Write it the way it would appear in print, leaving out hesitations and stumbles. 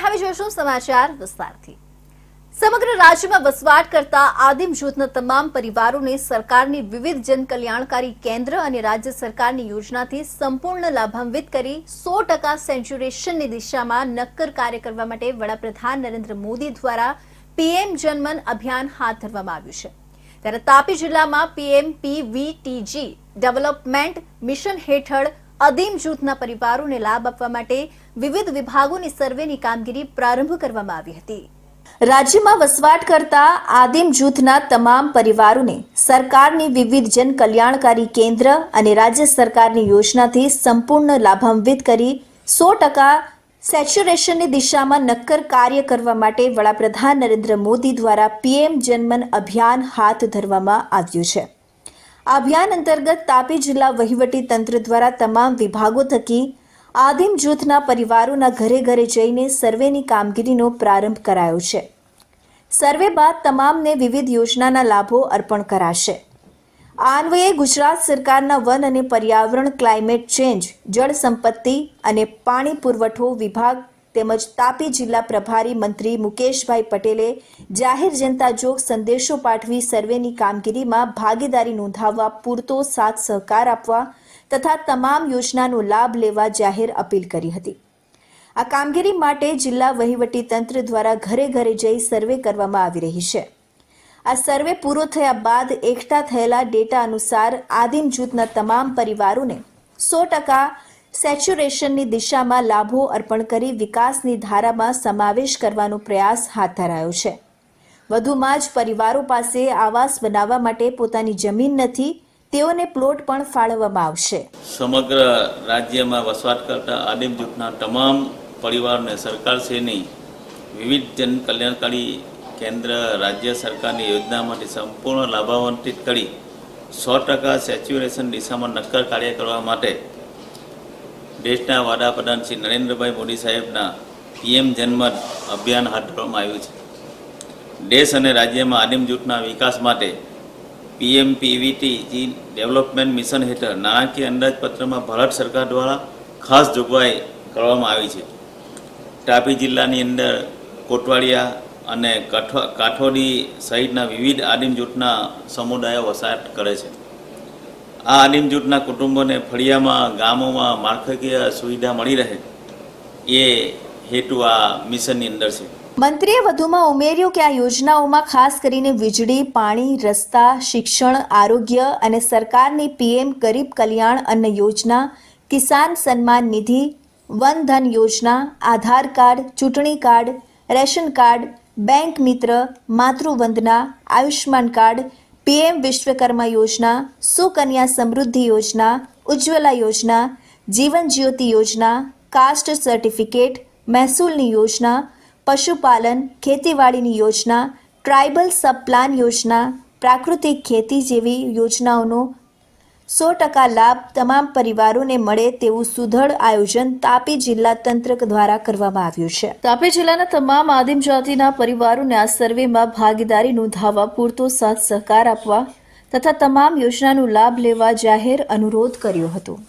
હવે જોઈશું સમાચાર વિસ્તારથી। સમગ્ર રાજ્યમાં વસવાટ કરતા આદિમ જૂથના તમામ પરિવારોને સરકારની વિવિધ જનકલ્યાણકારી કેન્દ્ર અને રાજ્ય સરકારની યોજનાથી સંપૂર્ણ લાભાન્વિત કરી 100% સેચ્યુરેશનની દિશામાં નક્કર કાર્ય કરવા માટે વડાપ્રધાન નરેન્દ્ર મોદી દ્વારા પીએમ જનમન અભિયાન હાથ ધરવામાં આવ્યું છે। ત્યારે તાપી જિલ્લામાં પીએમપીવીટીજી ડેવલપમેન્ટ મિશન હેઠળ આદિમ જૂથના પરિવારોને લાભ આપવા માટે વિવિધ વિભાગોની સર્વેની કામગીરી પ્રારંભ કરવામાં આવી હતી। રાજ્યમાં વસવાટ કરતા આદિમ જૂથના તમામ પરિવારોને સરકારની વિવિધ જન કલ્યાણકારી કેન્દ્ર અને રાજ્ય સરકારની યોજનાથી સંપૂર્ણ લાભાન્વિત કરી 100% સેચ્યુરેશનની દિશામાં નક્કર કાર્ય કરવા માટે વડાપ્રધાન નરેન્દ્ર મોદી દ્વારા પીએમ જનમન અભિયાન હાથ ધરવામાં આવ્યું છે। આ અભિયાન અંતર્ગત તાપી જિલ્લા વહીવટી તંત્ર દ્વારા તમામ વિભાગો થકી આદિમ જૂથના પરિવારોના ઘરે ઘરે જઈને સર્વેની કામગીરીનો પ્રારંભ કરાયો છે। સર્વે બાદ તમામને વિવિધ યોજનાના લાભો અર્પણ કરાશે। આ અન્વયે ગુજરાત સરકારના વન અને પર્યાવરણ, ક્લાઇમેટ ચેન્જ, જળ સંપત્તિ અને પાણી પુરવઠો વિભાગ તેમજ તાપી જિલ્લા પ્રભારી મંત્રી મુકેશભાઈ પટેલે જાહેર જનતા જોગ સંદેશો પાઠવી સર્વેની કામગીરીમાં ભાગીદારી નોંધાવવા પૂરતો સાથ સહકાર આપવા તથા તમામ યોજનાનો લાભ લેવા જાહેર અપીલ કરી હતી। આ કામગીરી માટે જિલ્લા વહીવટી તંત્ર દ્વારા ઘરે ઘરે જઈ સર્વે કરવામાં આવી રહી છે। આ સર્વે પૂરો થયા બાદ એકઠા થયેલા ડેટા અનુસાર આદિમ જૂથના તમામ પરિવારોને 100% સેચ્યુરેશનની દિશામાં લાભો અર્પણ કરી વિકાસની ધારામાં સમાવેશ કરવાનો પ્રયાસ હાથ ધરાયો છે। વધુમાં જ પરિવારો પાસે આવાસ બનાવવા માટે પોતાની જમીન નથી, તેઓને પ્લોટ પણ ફાળવવામાં આવશે। સમગ્ર રાજ્યમાં વસવાટ કરતા આદિમ જૂથના તમામ પરિવારોને સરકારશ્રીની વિવિધ જન કલ્યાણકારી કેન્દ્ર રાજ્ય સરકારની યોજનામાંથી સંપૂર્ણ લાભાન્વિત કરી 100% સેચ્યુરેશન દિશામાં નક્કર કાર્ય કરવા માટે દેશના વડાપ્રધાન શ્રી નરેન્દ્રભાઈ મોદી સાહેબના પીએમ જનમન અભિયાન હાથ ધરવામાં આવ્યું છે। દેશ અને રાજ્યમાં આદિમ જૂથના વિકાસ માટે પીએમપીવીટીજી ડેવલપમેન્ટ મિશન હેઠળ નાણાકીય અંદાજપત્રમાં ભારત સરકાર દ્વારા ખાસ જોગવાઈ કરવામાં આવી છે। તાપી જિલ્લાની અંદર કોટવાડિયા અને કાઠોડી સહિતના વિવિધ આદિમ જૂથના સમુદાયો વસવાટ કરે છે। આ આદિમ જૂથના કુટુંબોને ફળિયામાં, ગામોમાં માળખાકીય સુવિધા મળી રહે એ હેતુ આ મિશનની અંદર છે। મંત્રીએ વધુમાં ઉમેર્યું કે આ યોજનાઓમાં ખાસ કરીને વીજળી, પાણી, રસ્તા, શિક્ષણ, આરોગ્ય અને સરકારની પીએમ ગરીબ કલ્યાણ અન્ન યોજના, કિસાન સન્માન નિધિ, વન ધન યોજના, આધાર કાર્ડ, ચૂંટણી કાર્ડ, રેશન કાર્ડ, બેંક મિત્ર, માતૃવંદના, આયુષ્માન કાર્ડ, પીએમ વિશ્વકર્મા યોજના, સુકન્યા સમૃદ્ધિ યોજના, ઉજ્જવલા યોજના, જીવન જ્યોતિ યોજના, કાસ્ટ સર્ટિફિકેટ, મહેસૂલની યોજના, પશુપાલન, ખેતીવાડીની યોજના, ટ્રાઇબલ સબ પ્લાન યોજના, પ્રાકૃતિક ખેતી જેવી યોજનાઓનો 100% લાભ તમામ પરિવારોને મળે તેવું સુદૃઢ આયોજન તાપી જિલ્લા તંત્ર દ્વારા કરવામાં આવ્યું છે। તાપી જિલ્લાના તમામ આદિમ જાતિના પરિવારોને આ સર્વેમાં ભાગીદારી નોંધાવવા પૂરતો સાથ સહકાર આપવા તથા તમામ યોજનાનો લાભ લેવા જાહેર અનુરોધ કર્યો હતો।